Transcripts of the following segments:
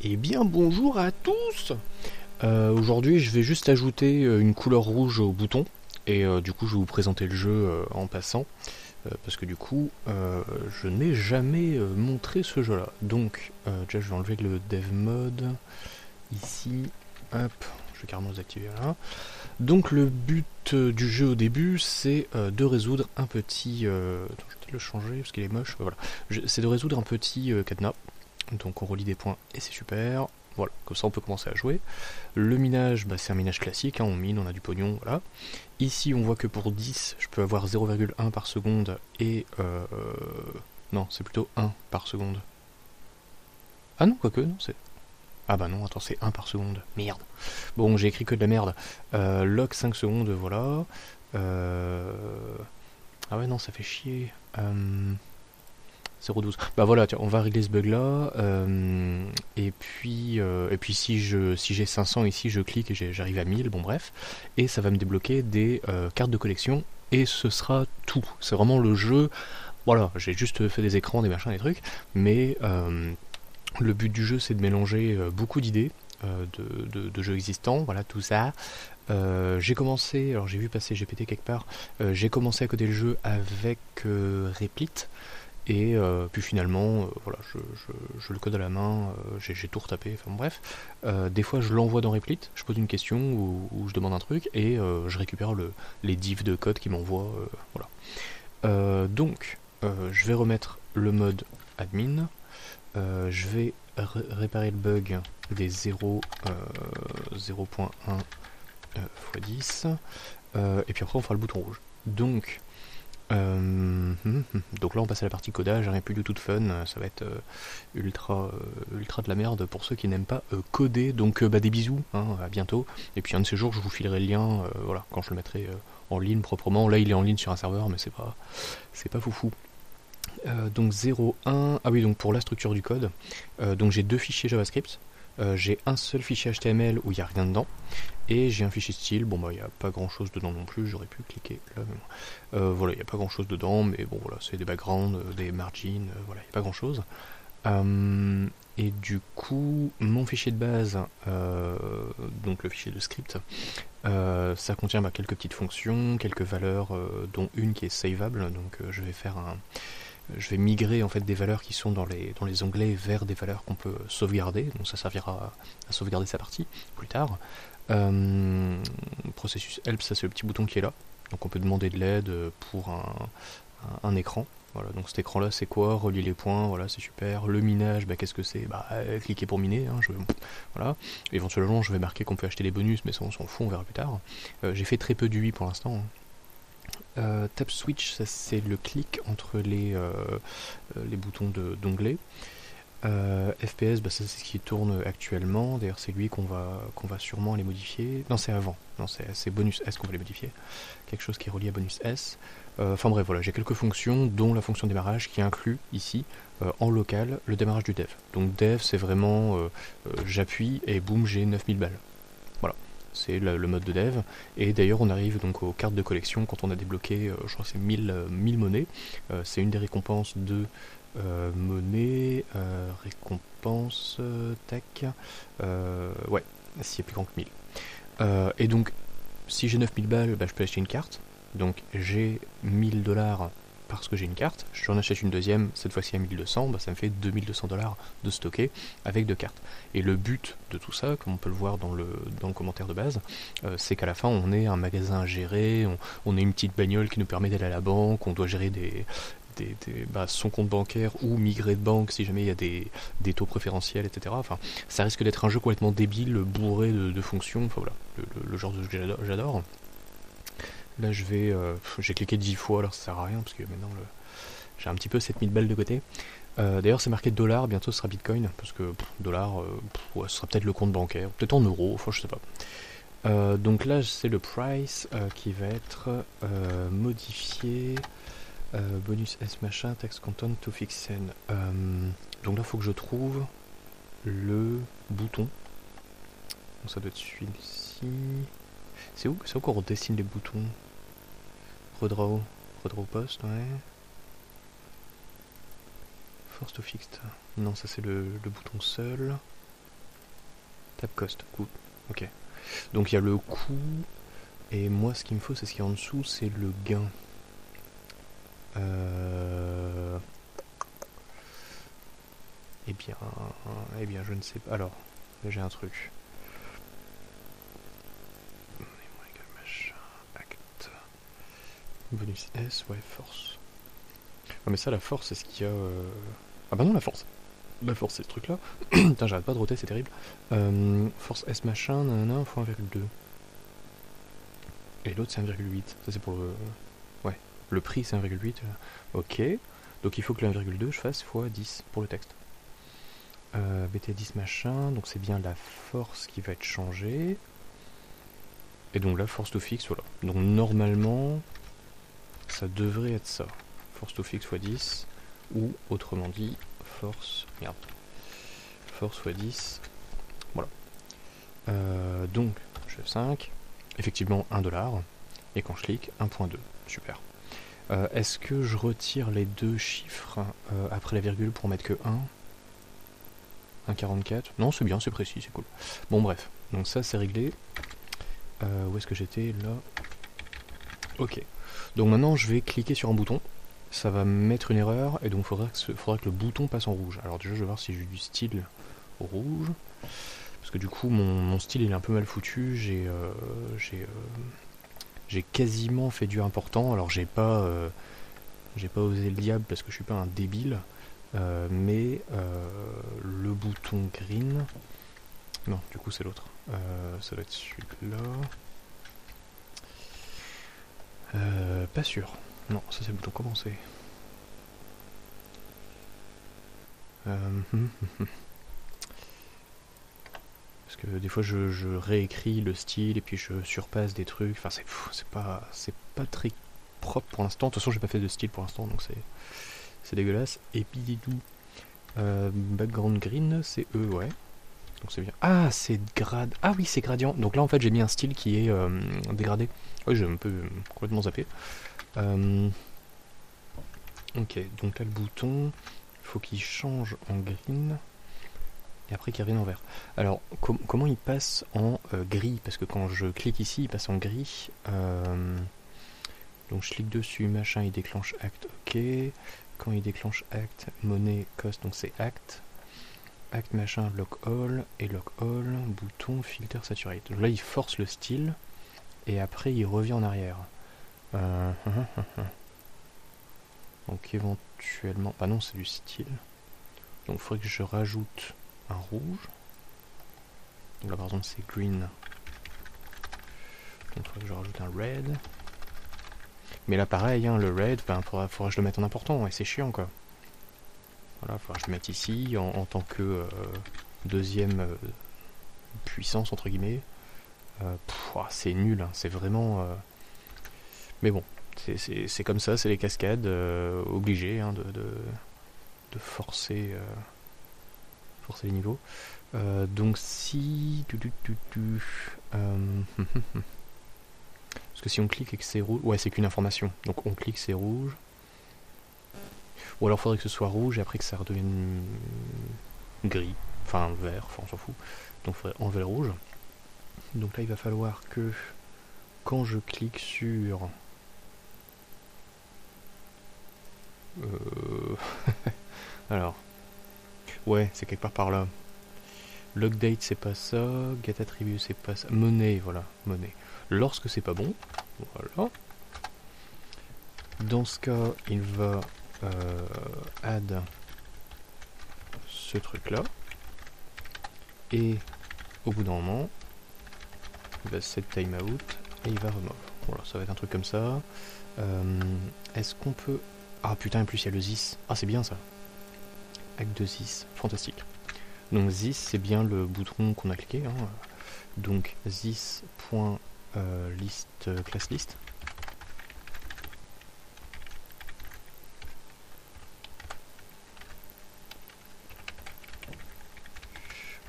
Eh bien bonjour à tous. Aujourd'hui je vais juste ajouter une couleur rouge au bouton et du coup je vais vous présenter le jeu en passant parce que du coup je n'ai jamais montré ce jeu là. Donc déjà je vais enlever le dev mode ici, hop, je vais carrément désactiver là. Donc le but du jeu au début c'est de résoudre un petit... attends, je vais peut-être le changer parce qu'il est moche, voilà. C'est de résoudre un petit cadenas. Donc on relie des points et c'est super. Voilà, comme ça on peut commencer à jouer. Le minage, bah, c'est un minage classique, hein, on mine, on a du pognon, voilà. Ici on voit que pour 10, je peux avoir 0,1 par seconde et... non, c'est plutôt 1 par seconde. Ah non, quoique, non, c'est... Ah bah non, attends, c'est 1 par seconde. Merde. Bon, j'ai écrit que de la merde. Lock 5 secondes, voilà. Ah ouais, non, ça fait chier. 0,12. Bah voilà, tiens, on va régler ce bug là. Et puis si j'ai 500 ici, je clique et j'arrive à 1000, bon bref. Et ça va me débloquer des cartes de collection. Et ce sera tout. C'est vraiment le jeu. Voilà, j'ai juste fait des écrans, des machins, des trucs. Mais le but du jeu, c'est de mélanger beaucoup d'idées. De jeux existants, voilà tout ça. J'ai commencé, alors j'ai vu passer GPT quelque part, j'ai commencé à coder le jeu avec Replit. Et puis finalement, voilà, je le code à la main, j'ai tout retapé, enfin bref. Des fois je l'envoie dans Replit, je pose une question ou je demande un truc et je récupère les diffs de code qui m'envoient. Voilà. Donc, je vais remettre le mode admin, je vais réparer le bug des 0.1 x 10, et puis après on fera le bouton rouge. Donc là on passe à la partie codage, rien plus du tout de fun, ça va être ultra de la merde pour ceux qui n'aiment pas coder, donc bah, des bisous, hein, à bientôt, et puis un de ces jours je vous filerai le lien, voilà, quand je le mettrai en ligne proprement. Là il est en ligne sur un serveur mais c'est pas foufou. Donc 0.1, ah oui, donc pour la structure du code, donc j'ai deux fichiers JavaScript, j'ai un seul fichier HTML où il n'y a rien dedans, et j'ai un fichier style. Bon bah il n'y a pas grand chose dedans non plus, j'aurais pu cliquer là, mais bon. Voilà, il n'y a pas grand chose dedans, mais bon voilà, c'est des backgrounds, des margins, voilà, il n'y a pas grand chose. Et du coup, mon fichier de base, donc le fichier de script, ça contient bah, quelques petites fonctions, quelques valeurs, dont une qui est saveable, donc je vais migrer en fait des valeurs qui sont dans les onglets vers des valeurs qu'on peut sauvegarder, donc ça servira à sauvegarder sa partie plus tard. Processus help, ça c'est le petit bouton qui est là, donc on peut demander de l'aide pour un écran. Voilà, donc cet écran là c'est quoi? Relier les points, voilà, c'est super. Le minage, bah, qu'est-ce que c'est? Bah cliquer pour miner, hein, voilà. Éventuellement je vais marquer qu'on peut acheter des bonus, mais ça on s'en fout, on verra plus tard. J'ai fait très peu d'UI pour l'instant, hein. Tap switch, ça c'est le clic entre les boutons d'onglet. FPS, bah, ça c'est ce qui tourne actuellement. D'ailleurs c'est lui qu'on va sûrement aller modifier. Non, c'est avant. Non, c'est bonus S qu'on va les modifier. Quelque chose qui est relié à bonus S. Enfin bref, voilà, j'ai quelques fonctions, dont la fonction démarrage qui inclut ici en local le démarrage du dev. Donc dev c'est vraiment j'appuie et boum, j'ai 9000 balles. Voilà, c'est le mode de dev. Et d'ailleurs on arrive donc aux cartes de collection quand on a débloqué, je crois que c'est 1000 monnaies. C'est une des récompenses de monnaie, récompense, tac, ouais, s'il y a plus grand que 1000. Et donc si j'ai 9000 balles, bah, je peux acheter une carte. Donc j'ai 1000 dollars parce que j'ai une carte, j'en achète une deuxième, cette fois-ci à 1200, bah, ça me fait 2200 dollars de stocker avec deux cartes. Et le but de tout ça, comme on peut le voir dans le commentaire de base, c'est qu'à la fin on ait un magasin à gérer, on ait une petite bagnole qui nous permet d'aller à la banque, on doit gérer son compte bancaire ou migrer de banque si jamais il y a des taux préférentiels, etc. Enfin, ça risque d'être un jeu complètement débile, bourré de fonctions, enfin voilà, le genre de jeu que j'adore. Là j'ai cliqué 10 fois, alors ça sert à rien parce que maintenant j'ai un petit peu 7000 balles de côté. D'ailleurs c'est marqué dollar, bientôt ce sera bitcoin, parce que dollar, ouais, ce sera peut-être le compte bancaire, peut-être en euros, enfin je sais pas. Donc là c'est le price qui va être modifié. Bonus S machin, tax content to fixen. Donc là faut que je trouve le bouton. Donc ça doit être celui-ci. C'est où qu'on redessine les boutons? Redraw post, ouais. Force to fixed. Non, ça c'est le bouton seul. Tab cost, cool. Ok. Donc il y a le coût, et moi ce qu'il me faut, c'est ce qu'il y a en dessous, c'est le gain. Eh bien, je ne sais pas. Alors, là j'ai un truc. Machin, acte. Bonus S, ouais, force. Ah, mais ça, la force, c'est ce qu'il y a. Ah, bah non, la force. La force, c'est ce truc là. Putain, j'arrête pas de roter, c'est terrible. Force S machin, nanana, fois 1,2. Et l'autre, c'est 1,8. Ça, c'est pour le. Ouais, le prix, c'est 1,8. Ok. Donc il faut que le 1,2 je fasse fois 10 pour le texte. BT10 machin, donc c'est bien la force qui va être changée. Et donc là, force to fix, voilà. Donc normalement, ça devrait être ça. Force to fix fois 10, ou autrement dit, force... Merde. Force fois 10, voilà. Donc, je fais 5, effectivement 1$, et quand je clique, 1.2, super. Est-ce que je retire les deux chiffres après la virgule pour mettre que 1 1,44. Non, c'est bien, c'est précis, c'est cool. Bon, bref. Donc ça, c'est réglé. Où est-ce que j'étais? Là. Ok. Donc maintenant, je vais cliquer sur un bouton. Ça va me mettre une erreur. Et donc, il faudra que le bouton passe en rouge. Alors déjà, je vais voir si j'ai du style rouge. Parce que du coup, mon style, il est un peu mal foutu. J'ai quasiment fait du important. Alors, j'ai pas osé le diable parce que je suis pas un débile. Mais le bouton green, non, du coup c'est l'autre, ça doit être celui-là, pas sûr, non, ça c'est le bouton commencer. Parce que des fois je réécris le style et puis je surpasse des trucs, enfin c'est pas très propre pour l'instant. De toute façon j'ai pas fait de style pour l'instant, donc c'est dégueulasse. Et puis tout. Background green, c'est eux, ouais. Donc c'est bien. Ah, c'est grade. Ah oui, c'est gradient. Donc là, en fait, j'ai mis un style qui est dégradé. Oui, j'ai un peu complètement zappé. Ok, donc là, le bouton, il faut qu'il change en green. Et après qu'il revienne en vert. Alors, comment il passe en gris? Parce que quand je clique ici, il passe en gris. Donc je clique dessus, machin, il déclenche Act, ok. Quand il déclenche Act, monnaie, cost, donc c'est Act. Act, machin, lock all, et lock all, bouton, filter, saturate. Donc là, il force le style, et après, il revient en arrière. Donc éventuellement... Bah non, c'est du style. Donc il faudrait que je rajoute un rouge. Donc là, par exemple, c'est green. Donc il faudrait que je rajoute un red. Mais là pareil, hein, le red, faudra que je le mette en important, et c'est chiant quoi. Voilà, faudra que je le mette ici en tant que deuxième puissance entre guillemets. C'est nul, hein, c'est vraiment... Mais bon, c'est comme ça, c'est les cascades, obligées hein, de forcer, forcer les niveaux. Donc si... Parce que si on clique et que c'est rouge... Ouais, c'est qu'une information. Donc on clique, c'est rouge. Ou alors il faudrait que ce soit rouge et après que ça redevienne gris. Enfin vert, enfin on s'en fout. Donc il faudrait enlever le rouge. Donc là il va falloir que quand je clique sur... Alors... Ouais, c'est quelque part par là. Logdate c'est pas ça. Get attribute c'est pas ça. Monnaie, voilà, monnaie. Lorsque c'est pas bon, voilà. Dans ce cas, il va add ce truc là. Et au bout d'un moment, il va set timeout et il va remove. Voilà, ça va être un truc comme ça. Est-ce qu'on peut... Ah putain, en plus il y a le ZIS. Ah c'est bien ça. Acte de ZIS, fantastique. Donc ZIS c'est bien le bouton qu'on a cliqué. Hein. Donc ZIS.list class list.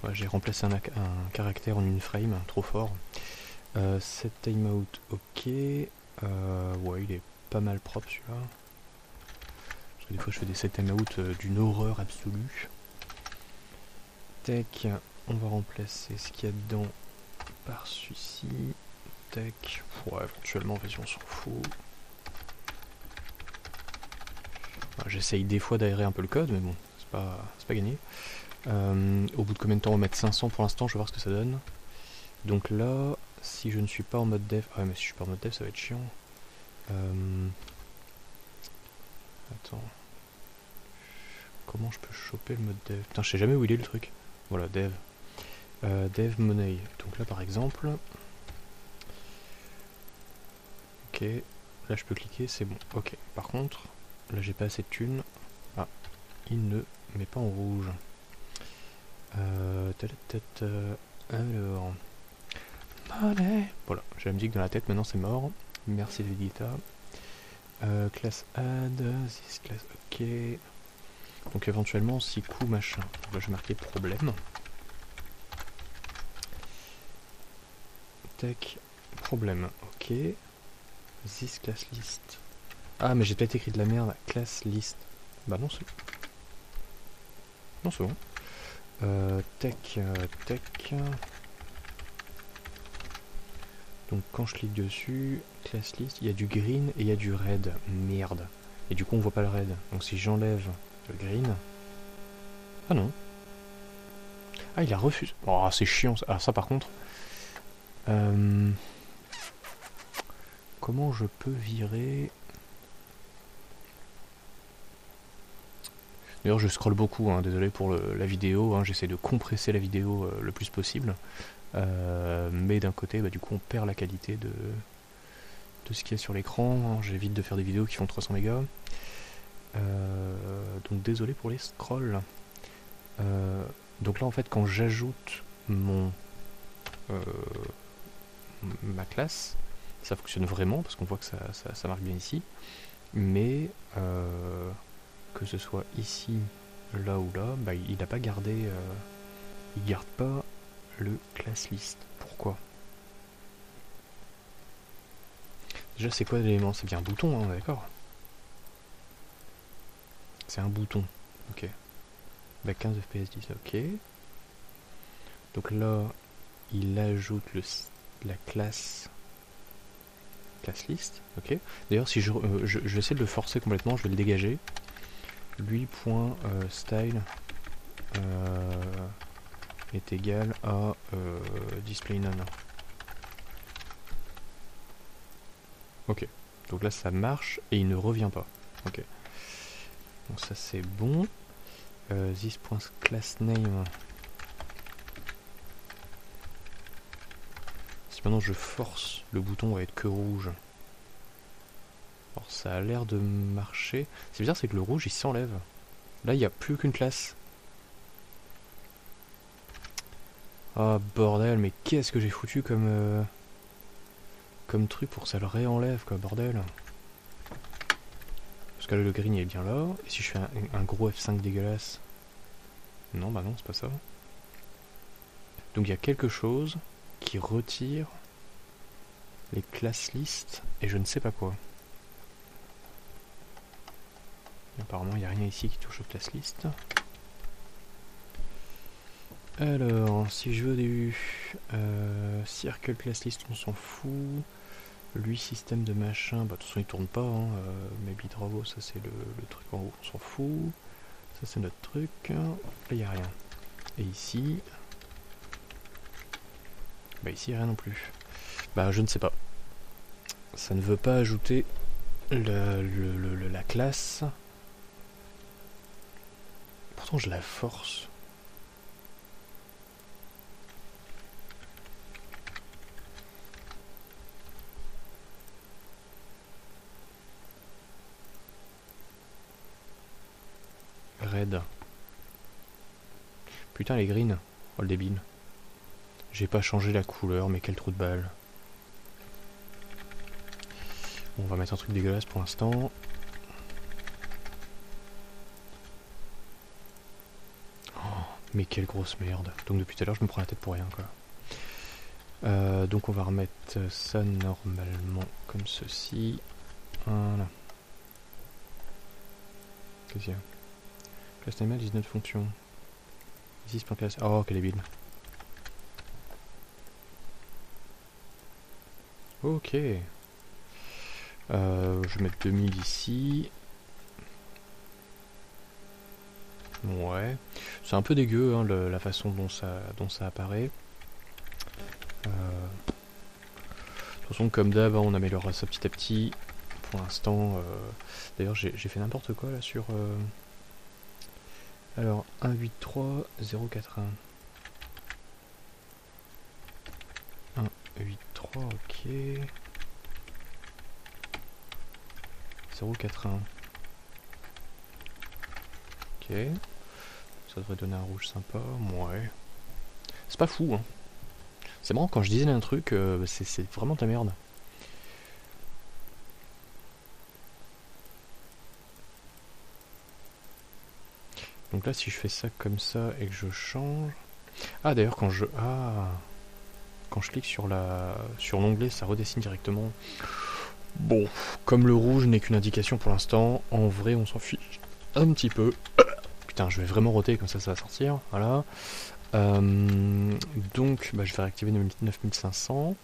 Ouais, j'ai remplacé un caractère en une frame, trop fort. Set timeout, ok. Ouais, il est pas mal propre celui-là. Parce que des fois je fais des set timeout d'une horreur absolue. Tac, on va remplacer ce qu'il y a dedans par celui-ci. Tac. Ouais, éventuellement, vas-y, on s'en fout. J'essaye des fois d'aérer un peu le code, mais bon, c'est pas gagné. Au bout de combien de temps on va mettre 500 pour l'instant, je vais voir ce que ça donne. Donc là, si je ne suis pas en mode dev... Ah ouais, mais si je suis pas en mode dev, ça va être chiant. Attends. Comment je peux choper le mode dev? Putain, je sais jamais où il est le truc. Voilà, dev. Dev money. Donc là, par exemple... Ok. Là, je peux cliquer, c'est bon. Ok. Par contre, là, j'ai pas assez de thunes. Ah. Il ne met pas en rouge. Alors... Money. Voilà, j'ai la musique dans la tête, maintenant c'est mort. Merci Vegeta. Classe add, this class, ok. Donc éventuellement, si coup machin. Donc là je vais marquer problème. Tech, problème, ok. This class list. Ah, mais j'ai peut-être écrit de la merde. Class list. Bah non, c'est. Non, c'est bon. Tech. Donc quand je clique dessus, class list, il y a du green et il y a du red. Merde. Et du coup on voit pas le red. Donc si j'enlève le green... Ah non. Ah il a refusé. Oh c'est chiant. Alors ça par contre... Comment je peux virer... D'ailleurs je scrolle beaucoup, hein, désolé pour la vidéo, hein, j'essaie de compresser la vidéo le plus possible. Mais d'un côté, bah, du coup, on perd la qualité de ce qu'il y a sur l'écran. Hein. J'évite de faire des vidéos qui font 300 mégas. Donc désolé pour les scrolls. Donc là, en fait, quand j'ajoute ma classe, ça fonctionne vraiment parce qu'on voit que ça marche bien ici. Mais que ce soit ici, là ou là, bah, il n'a pas gardé. Il garde pas le class list. Pourquoi? Déjà c'est quoi l'élément? C'est bien un bouton, hein, d'accord? C'est un bouton. Ok. Bah 15 fps 10, ok. Donc là, il ajoute la classe list, ok. D'ailleurs si je vais essayer de le forcer complètement, je vais le dégager. Lui.style est égal à display none. Ok, donc là ça marche et il ne revient pas. Ok, donc ça c'est bon. This.className. Si maintenant je force, le bouton va être que rouge. Alors ça a l'air de marcher. C'est bizarre, c'est que le rouge il s'enlève. Là il n'y a plus qu'une classe. Ah bordel, mais qu'est-ce que j'ai foutu comme truc pour que ça le réenlève quoi, bordel. Parce que là le green il est bien là. Et si je fais un gros F5 dégueulasse. Non bah non c'est pas ça. Donc il y a quelque chose qui retire les class list et je ne sais pas quoi. Apparemment il n'y a rien ici qui touche aux class list. Alors si je veux du circle class list on s'en fout. Lui système de machin, bah de toute façon il tourne pas, hein. Mais Bidravo ça c'est le truc en haut, on s'en fout. Ça c'est notre truc. Là il n'y a rien. Et ici... Bah ici il n'y a rien non plus. Bah je ne sais pas. Ça ne veut pas ajouter la classe. Pourtant je la force. Red. Putain les green. Oh le débile. J'ai pas changé la couleur mais quel trou de balle. Bon, on va mettre un truc dégueulasse pour l'instant. Oh, mais quelle grosse merde. Donc depuis tout à l'heure je me prends la tête pour rien quoi. Donc on va remettre ça normalement comme ceci. Voilà. Qu'est-ce qu'il y a? Classe animal, 19 fonctions. 6.classe. Oh quel débile. Ok. Je vais mettre 2000 ici. Ouais. C'est un peu dégueu hein, la façon dont ça apparaît. De toute façon, comme d'hab, on améliorera ça petit à petit. Pour l'instant, d'ailleurs, j'ai fait n'importe quoi là sur. Alors, 183 081. 183, ok. 081. Ok. Ça devrait donner un rouge sympa. Ouais. C'est pas fou, hein. C'est marrant, quand je disais un truc, c'est vraiment de la merde. Donc là, si je fais ça comme ça et que je change... Ah, d'ailleurs, quand je... Ah... Quand je clique sur l'onglet, ça redessine directement. Bon, comme le rouge n'est qu'une indication pour l'instant, en vrai, on s'en fiche un petit peu. Putain, je vais vraiment roter, comme ça va sortir. Voilà. Donc, bah, je vais réactiver 9500.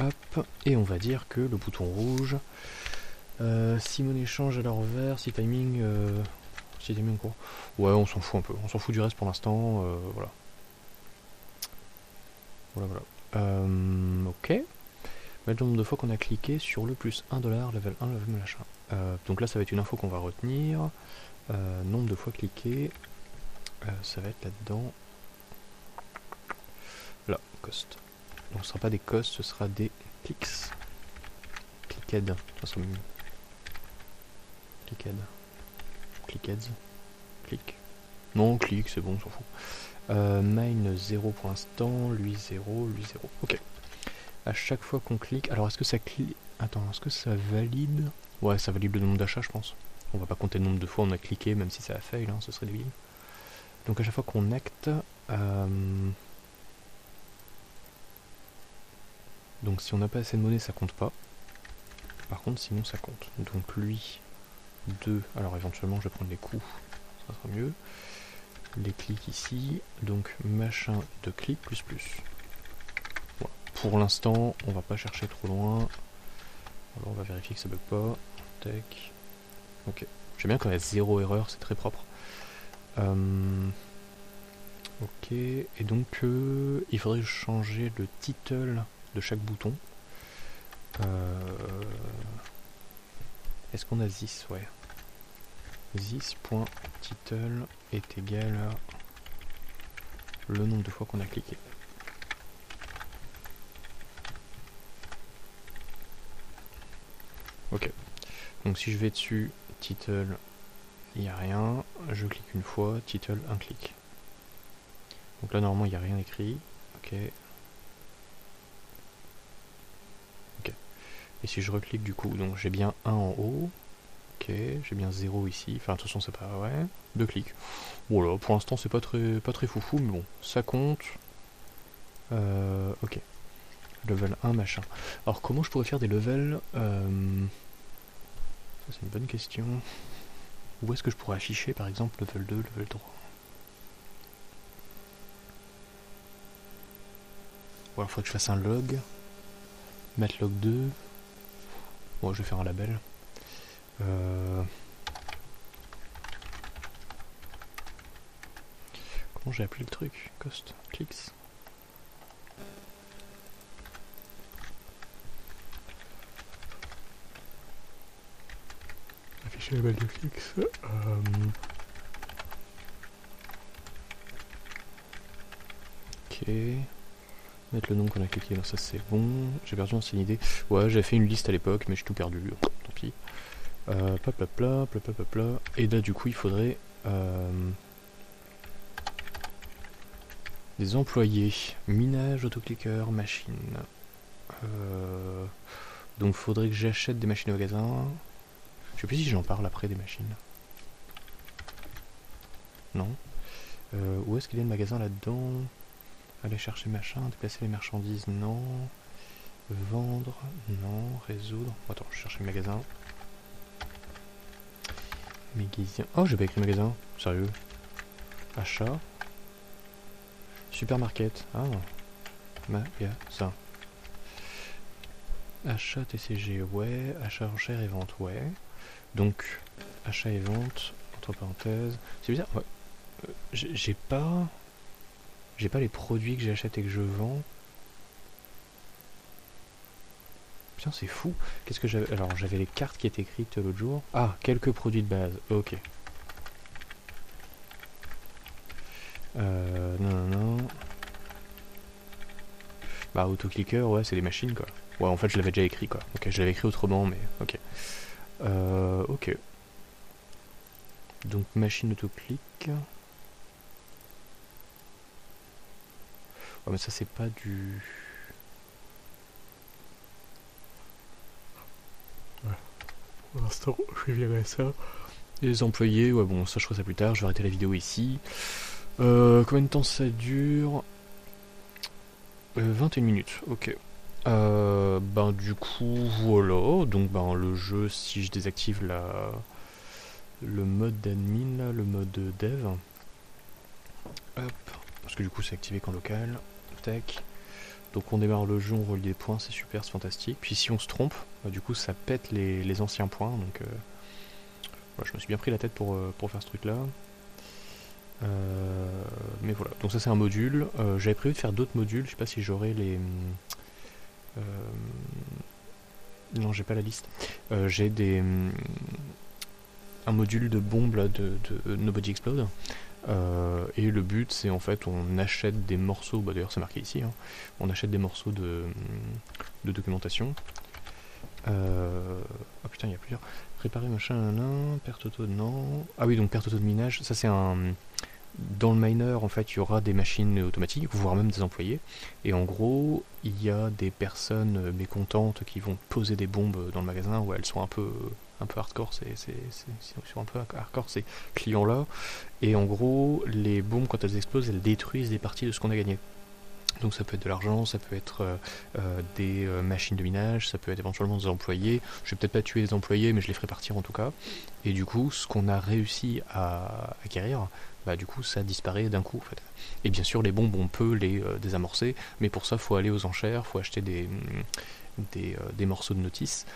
Hop, et on va dire que le bouton rouge... si monnaie change à l'envers, si timing... si timing court. Ouais, on s'en fout un peu. On s'en fout du reste pour l'instant. Voilà. Voilà. Ok. Mettre le nombre de fois qu'on a cliqué sur le plus 1$, level 1, level machin. Donc là, ça va être une info qu'on va retenir. Nombre de fois cliqué. Ça va être là-dedans. Là, cost. Donc ce sera pas des costs, ce sera des clics. Clicked. Ça sera mieux. Clicked. Clicked. Click. Non, click, c'est bon, on s'en fout. Mine 0 pour l'instant, lui 0, lui 0. Ok. À chaque fois qu'on clique... Alors est-ce que ça clique... Attends, est-ce que ça valide... Ouais, ça valide le nombre d'achats, je pense. On va pas compter le nombre de fois on a cliqué, même si ça a fail, hein, ce serait débile. Donc à chaque fois qu'on acte... Donc si on n'a pas assez de monnaie, ça compte pas. Par contre, sinon ça compte. Donc lui, 2... Alors éventuellement, je vais prendre les coups. Ça sera mieux. Les clics ici. Donc machin de clic plus plus. Voilà. Pour l'instant, on va pas chercher trop loin. Alors, on va vérifier que ça bug pas. Tac. Ok. J'aime bien quand il y a 0 erreur, c'est très propre. Ok. Et donc, il faudrait changer le title de chaque bouton. Est-ce qu'on a this? Ouais. This.title est égal à le nombre de fois qu'on a cliqué. Ok. Donc si je vais dessus, title, il n'y a rien. Je clique une fois, title, un clic. Donc là normalement il n'y a rien écrit. Ok. Ok. Et si je reclique du coup, donc j'ai bien 1 en haut. Ok, j'ai bien 0 ici. Enfin de toute façon c'est pas... Ouais. 2 clics. Voilà, pour l'instant c'est pas très foufou, mais bon, ça compte. Ok. Level 1 machin. Alors comment je pourrais faire des levels Ça c'est une bonne question. Où est-ce que je pourrais afficher par exemple level 2, level 3? Ou alors il faudrait que je fasse un log. Mettre log 2. Bon, je vais faire un label. Comment j'ai appelé le truc? Cost, clicks. Afficher label de clics. Ok. Mettre le nom qu'on a cliqué, ça c'est bon. J'ai perdu une idée. Ouais, j'avais fait une liste à l'époque, mais j'ai tout perdu. Tant pis. Et là, du coup, il faudrait des employés. Minage, autocliqueur, machine. Donc, il faudrait que j'achète des machines au magasin. Je sais plus si j'en parle après des machines. Non. Où est-ce qu'il y a le magasin là-dedans? Aller chercher machin, déplacer les marchandises, non. Vendre, non. Résoudre. Attends, je cherche le magasin. Magasin. Oh, j'ai pas écrit magasin. Sérieux. Achat. Supermarket. Ah. Magasin. Achat TCG, ouais. Achat enchère et vente, ouais. Donc, achat et vente, entre parenthèses. C'est bizarre, ouais. J'ai pas... J'ai pas les produits que j'achète et que je vends. Putain, c'est fou. Qu'est-ce que j'avais... Alors, j'avais les cartes qui étaient écrites l'autre jour. Ah, quelques produits de base. Ok. Non. Bah, autoclicker, ouais, c'est des machines, quoi. Ouais, en fait, je l'avais déjà écrit, quoi. Ok, je l'avais écrit autrement, mais ok. Ok. Donc, machine autoclick. Ouais, mais ça, c'est pas du... Ouais. Pour l'instant, je vais virer ça. Et les employés, ouais, bon, ça, je ferai ça plus tard. Je vais arrêter la vidéo ici. Combien de temps ça dure 21 minutes, ok. Ben du coup voilà, donc ben le jeu, si je désactive le mode d'admin, là, le mode dev, hop, parce que du coup c'est activé qu'en local, tac, donc on démarre le jeu, on relie des points, c'est super, c'est fantastique, puis si on se trompe, du coup ça pète les anciens points, donc voilà, je me suis bien pris la tête pour faire ce truc là. Mais voilà, donc ça c'est un module. J'avais prévu de faire d'autres modules, je sais pas si j'aurai les... non, j'ai pas la liste. J'ai un module de bombe là, de Nobody Explode. Et le but c'est en fait on achète des morceaux, bah d'ailleurs c'est marqué ici, hein, on achète des morceaux de documentation. Oh putain, il y a plusieurs. Réparer machin, perte auto, non. Ah oui, donc perte auto de minage, ça c'est un... Dans le miner, en fait, il y aura des machines automatiques, voire même des employés. Et en gros, il y a des personnes mécontentes qui vont poser des bombes dans le magasin où elles sont un peu hardcore, sont un peu hardcore ces clients-là. Et en gros, les bombes, quand elles explosent, elles détruisent des parties de ce qu'on a gagné. Donc ça peut être de l'argent, ça peut être des machines de minage, ça peut être éventuellement des employés. Je vais peut-être pas tuer les employés, mais je les ferai partir en tout cas. Et du coup, ce qu'on a réussi à acquérir, bah du coup ça disparaît d'un coup en fait. Et bien sûr les bombes on peut les désamorcer, mais pour ça faut aller aux enchères, faut acheter des morceaux de notice.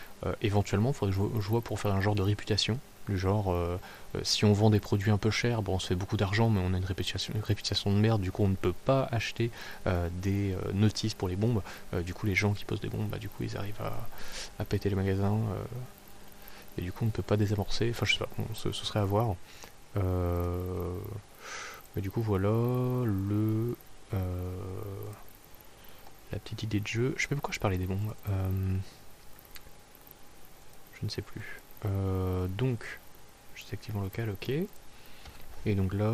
Éventuellement il faudrait que je vois pour faire un genre de réputation. Du genre, si on vend des produits un peu chers, bon, on se fait beaucoup d'argent, mais on a une réputation de merde, du coup on ne peut pas acheter des notices pour les bombes. Du coup les gens qui posent des bombes, bah, du coup ils arrivent à péter les magasins, et du coup on ne peut pas désamorcer, enfin je sais pas, bon, ce serait à voir. Mais du coup voilà la petite idée de jeu. Je sais pas pourquoi je parlais des bombes. Je ne sais plus. Donc, je désactive en local, ok. Et donc là...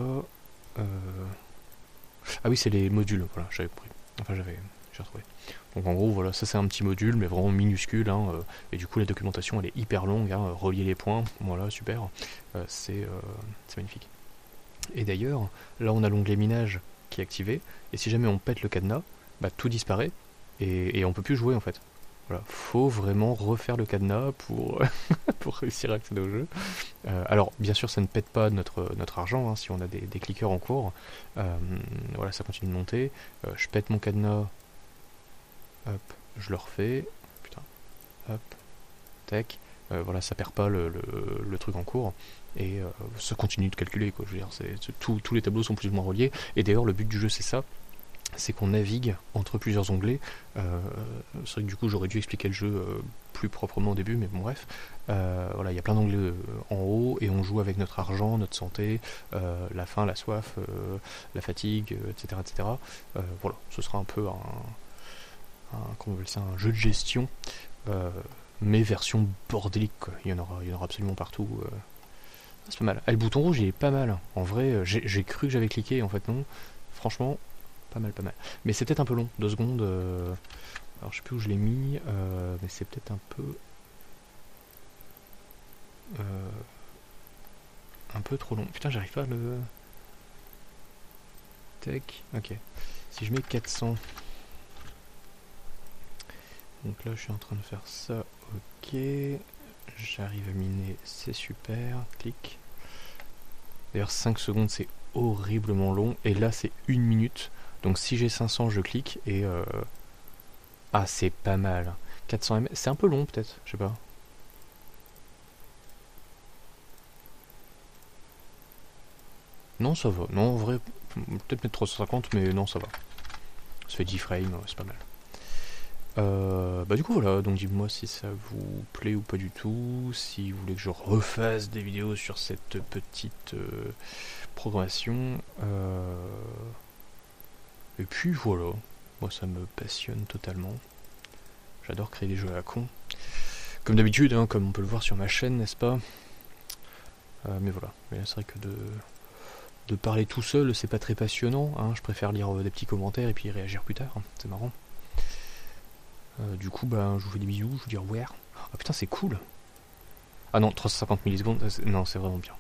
Ah oui, c'est les modules, voilà, j'avais compris. Enfin, j'ai retrouvé. Donc en gros, voilà, ça c'est un petit module, mais vraiment minuscule. Hein, et du coup, la documentation, elle est hyper longue. Hein, relier les points, voilà, super. C'est magnifique. Et d'ailleurs, là on a l'onglet minage qui est activé, et si jamais on pète le cadenas, bah, tout disparaît, et on peut plus jouer en fait. Voilà, faut vraiment refaire le cadenas pour, pour réussir à accéder au jeu. Alors, bien sûr, ça ne pète pas notre argent, hein, si on a des clickers en cours. Voilà, ça continue de monter. Je pète mon cadenas, hop, je le refais, putain, hop, tac. Voilà, ça perd pas le truc en cours, et ça continue de calculer, quoi. Je veux dire, tous les tableaux sont plus ou moins reliés, et d'ailleurs le but du jeu c'est ça, c'est qu'on navigue entre plusieurs onglets. C'est vrai que du coup j'aurais dû expliquer le jeu plus proprement au début, mais bon bref. Voilà, il y a plein d'onglets en haut, et on joue avec notre argent, notre santé, la faim, la soif, la fatigue, etc. etc. Voilà, ce sera un peu comment on appelle ça, un jeu de gestion, mais version bordélique, quoi. Il y en aura absolument partout. C'est pas mal. Ah, le bouton rouge il est pas mal. En vrai, j'ai cru que j'avais cliqué, en fait non. Franchement, pas mal. Mais c'est peut-être un peu long, 2 secondes. Alors je sais plus où je l'ai mis, mais c'est peut-être un peu trop long. Putain, j'arrive pas à le... Tech, ok. Si je mets 400... Donc là je suis en train de faire ça, ok. J'arrive à miner, c'est super, clic. D'ailleurs 5 secondes c'est horriblement long, et là c'est 1 minute. Donc si j'ai 500 je clique, et... Ah c'est pas mal. 400 ms, c'est un peu long peut-être, je sais pas. Non, ça va. Non, en vrai, peut-être mettre 350, mais non, ça va. Ça fait 10 frames, c'est pas mal. Bah du coup voilà, donc dites-moi si ça vous plaît ou pas du tout, si vous voulez que je refasse des vidéos sur cette petite programmation. Et puis voilà, moi ça me passionne totalement. J'adore créer des jeux à la con. Comme d'habitude, hein, comme on peut le voir sur ma chaîne, n'est-ce pas? Mais voilà, mais c'est vrai que de parler tout seul, c'est pas très passionnant. Hein. Je préfère lire des petits commentaires et puis réagir plus tard, hein. C'est marrant. Du coup, bah, je vous fais des bisous, je vous dis au revoir. Ah putain, c'est cool. Ah non, 350 millisecondes, non, c'est vraiment bien.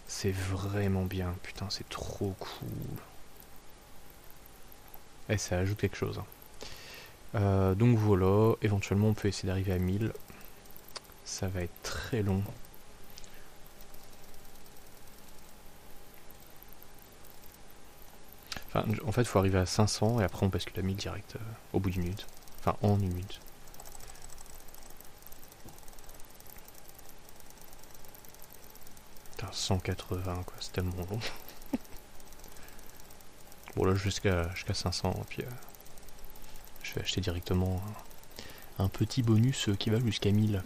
C'est vraiment bien, putain, c'est trop cool. Et ça ajoute quelque chose. Donc voilà, éventuellement on peut essayer d'arriver à 1000. Ça va être très long. Enfin, en fait, il faut arriver à 500 et après on bascule à 1000 direct au bout d'une minute. Enfin, en une minute. Putain, 180 quoi, c'est tellement long. Bon là jusqu'à 500 et puis je vais acheter directement un petit bonus qui va jusqu'à 1000.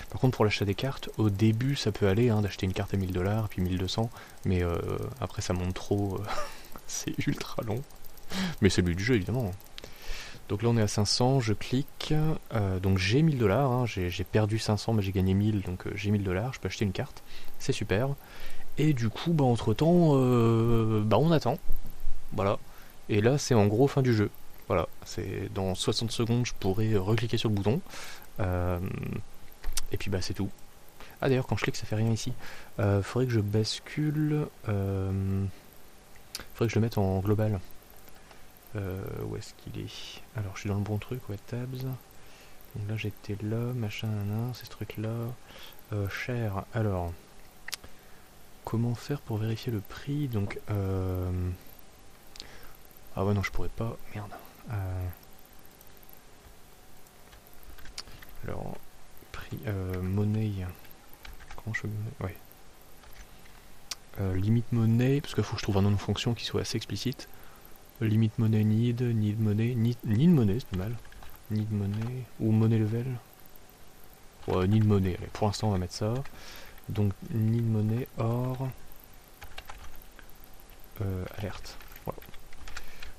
Par contre pour l'achat des cartes, au début ça peut aller hein, d'acheter une carte à 1000$ puis 1200, mais après ça monte trop, c'est ultra long. Mais c'est le but du jeu évidemment. Donc là on est à 500, je clique, donc j'ai 1000$, hein, j'ai perdu 500 mais j'ai gagné 1000, donc j'ai 1000$, je peux acheter une carte, c'est super. Et du coup bah entre temps, bah on attend, voilà. Et là c'est en gros fin du jeu, voilà. C'est dans 60 secondes je pourrais recliquer sur le bouton, et puis bah c'est tout. Ah d'ailleurs quand je clique ça fait rien ici, faudrait que je bascule, faudrait que je le mette en global. Où est-ce qu'il est? Alors je suis dans le bon truc, ouais, tabs. Donc là j'étais là, machin, c'est ce truc là. Cher, alors. Comment faire pour vérifier le prix? Donc ah ouais non je pourrais pas, merde. Alors, prix, monnaie. Comment je fais monnaie? Ouais. Limite monnaie, parce qu'il faut que je trouve un nom de fonction qui soit assez explicite. Limite monnaie need monnaie, need monnaie, c'est pas mal. Need monnaie, ou monnaie level. Ouais, need monnaie, allez, pour l'instant on va mettre ça. Donc need monnaie, or, alerte. Voilà.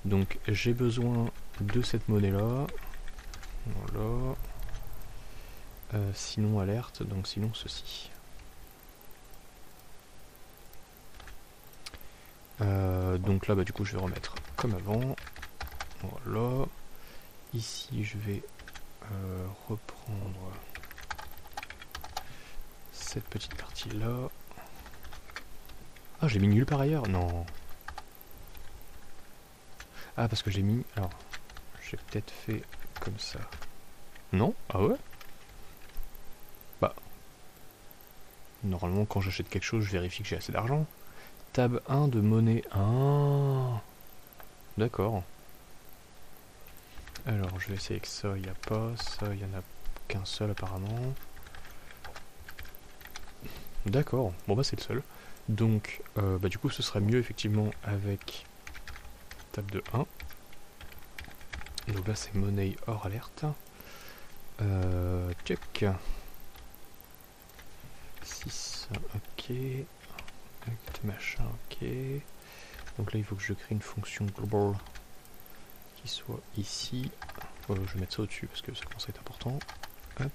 Donc j'ai besoin de cette monnaie là. Voilà. Sinon alerte, donc sinon ceci. Donc là bah du coup je vais remettre comme avant. Voilà. Ici je vais reprendre cette petite partie là. Ah j'ai mis nulle part ailleurs. Non. Ah parce que j'ai mis. Alors j'ai peut-être fait comme ça. Non? Ah ouais? Bah. Normalement quand j'achète quelque chose je vérifie que j'ai assez d'argent. Tab 1 de monnaie. Ah. D'accord. Alors je vais essayer avec ça, il n'y a pas, ça il n'y en a qu'un seul apparemment. D'accord, bon bah c'est le seul. Donc bah du coup ce serait mieux effectivement avec tab de 1. Donc là c'est monnaie hors alerte. Check. 6, ok. Act machin, ok. Donc là il faut que je crée une fonction global qui soit ici. Je vais mettre ça au-dessus parce que ça commence à être important. Hop.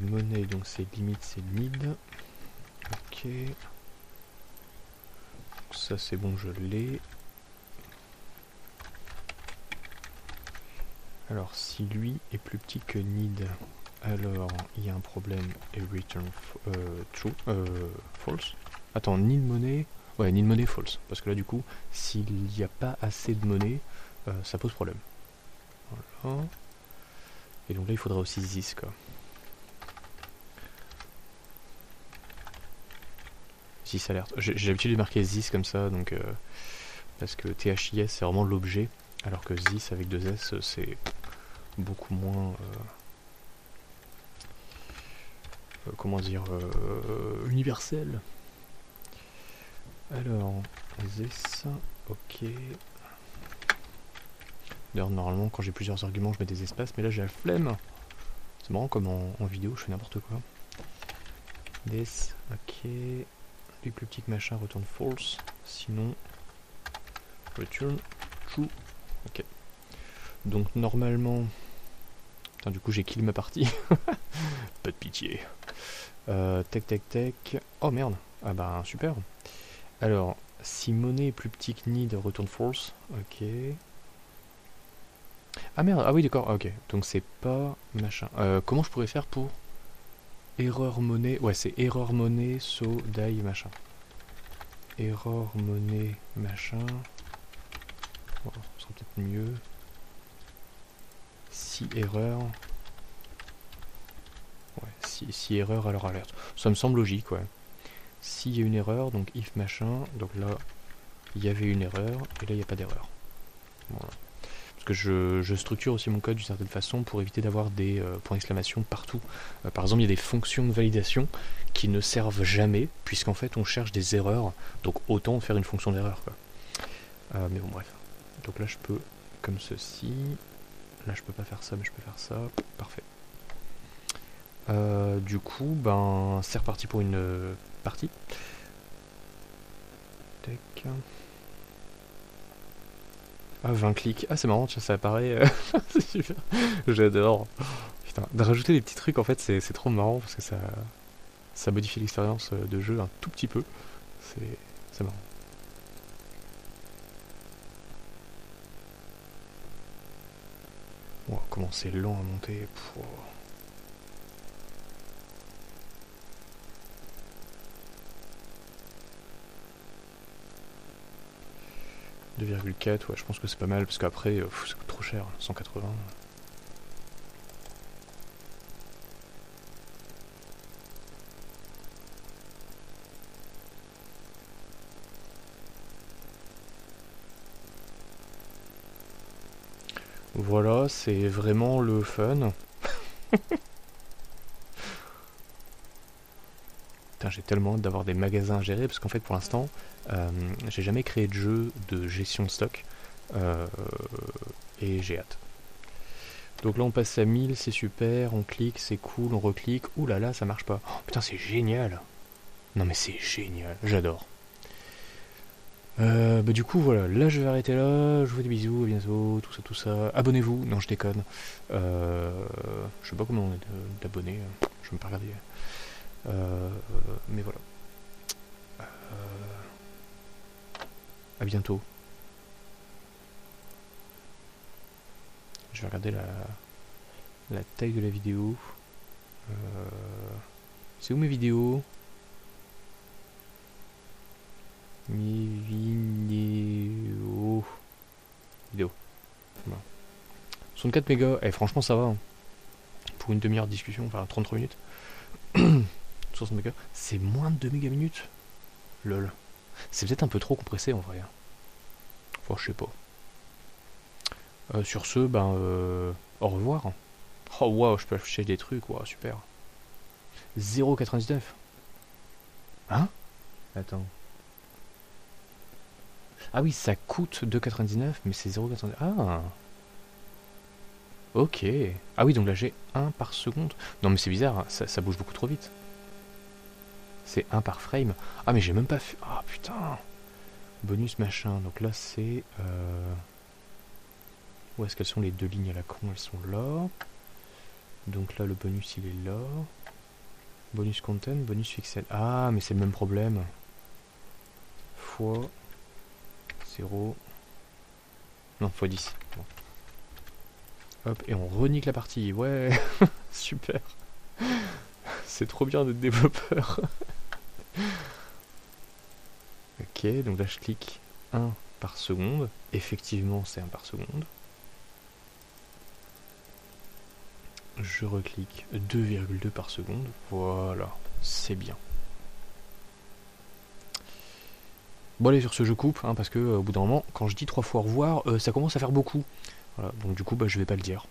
Monnaie, donc c'est limite, c'est need. Ok. Donc ça c'est bon, je l'ai. Alors si lui est plus petit que need, alors il y a un problème et return true, false. Attends, need monnaie. Ouais, need monnaie false. Parce que là du coup, s'il n'y a pas assez de monnaie, ça pose problème. Voilà. Et donc là il faudra aussi this quoi. This alerte. J'ai l'habitude de marquer this comme ça, donc parce que THIS c'est vraiment l'objet. Alors que this avec 2S, c'est beaucoup moins... comment dire, universel. Alors, this, ok. D'ailleurs, normalement, quand j'ai plusieurs arguments, je mets des espaces, mais là j'ai la flemme. C'est marrant comme en vidéo, je fais n'importe quoi. This, ok. Du plus petit que machin, return false. Sinon, return true. Ok. Donc, normalement... Putain, du coup, j'ai kill ma partie. Pas de pitié. Tech. Oh merde. Ah bah, super. Alors, si monnaie est plus petit que need, return false. Ok. Ah merde, ah oui d'accord, ok. Donc c'est pas machin. Comment je pourrais faire pour erreur monnaie? Ouais, c'est erreur monnaie, so, die, machin. Erreur monnaie, machin. Bon, ce sera peut-être mieux. Si erreur. Ouais, si erreur, alors alerte. Ça me semble logique, ouais. S'il y a une erreur, donc if machin, donc là, il y avait une erreur, et là, il n'y a pas d'erreur. Voilà. Parce que je structure aussi mon code d'une certaine façon pour éviter d'avoir des points d'exclamation partout. Par exemple, il y a des fonctions de validation qui ne servent jamais, puisqu'en fait, on cherche des erreurs, donc autant faire une fonction d'erreur, quoi. Mais bon, bref. Donc là, je peux, comme ceci. Là, je peux pas faire ça, mais je peux faire ça. Parfait. Du coup, ben, c'est reparti pour une partie. Tac. Ah, 20 clics. Ah, c'est marrant, tiens, ça apparaît. C'est super. J'adore. Putain, de rajouter des petits trucs, en fait, c'est trop marrant parce que ça modifie l'expérience de jeu un tout petit peu. C'est marrant. Wow, comment c'est lent à monter. Pouh. 2,4, ouais, je pense que c'est pas mal, parce qu'après, ça coûte trop cher, 180. Voilà, c'est vraiment le fun. Putain, j'ai tellement hâte d'avoir des magasins à gérer, parce qu'en fait, pour l'instant, j'ai jamais créé de jeu de gestion de stock, et j'ai hâte. Donc là, on passe à 1000, c'est super, on clique, c'est cool, on reclique, ouh là là, ça marche pas. Oh, putain, c'est génial. Non mais c'est génial, j'adore. Bah du coup voilà, là je vais arrêter là, je vous fais des bisous, à bientôt, tout ça. Abonnez-vous, non je déconne. Je sais pas comment on est d'abonnés, je vais me pas regarder. Mais voilà. À bientôt. Je vais regarder la taille de la vidéo. C'est où mes vidéos? Mes vidéos. Voilà. 64 mégas. Eh, franchement, ça va. Hein. Pour une demi-heure de discussion, enfin 33 minutes. 60 mégas. C'est moins de 2 mégas minutes. Lol. C'est peut-être un peu trop compressé en vrai. Enfin, je sais pas. Sur ce, ben, au revoir. Oh waouh, je peux afficher des trucs, waouh, super. 0,99. Hein? Attends. Ah oui, ça coûte 2,99, mais c'est 0,99. Ah. Ok. Ah oui, donc là j'ai 1 par seconde. Non mais c'est bizarre, ça bouge beaucoup trop vite. C'est 1 par frame. Ah mais j'ai même pas fait... Ah putain. Bonus machin. Donc là c'est... Où est-ce qu'elles sont les deux lignes à la con? Elles sont là. Donc là le bonus il est là. Bonus content, bonus pixel. Ah mais c'est le même problème. Fois 0. Non, fois 10. Bon. Hop, et on renique la partie. Ouais, super. C'est trop bien d'être développeur. Ok, donc là je clique 1 par seconde. Effectivement, c'est 1 par seconde. Je reclique 2,2 par seconde. Voilà, c'est bien. Bon allez, sur ce je coupe, hein, parce que au bout d'un moment, quand je dis 3 fois au revoir, ça commence à faire beaucoup. Voilà, donc du coup, bah, je vais pas le dire.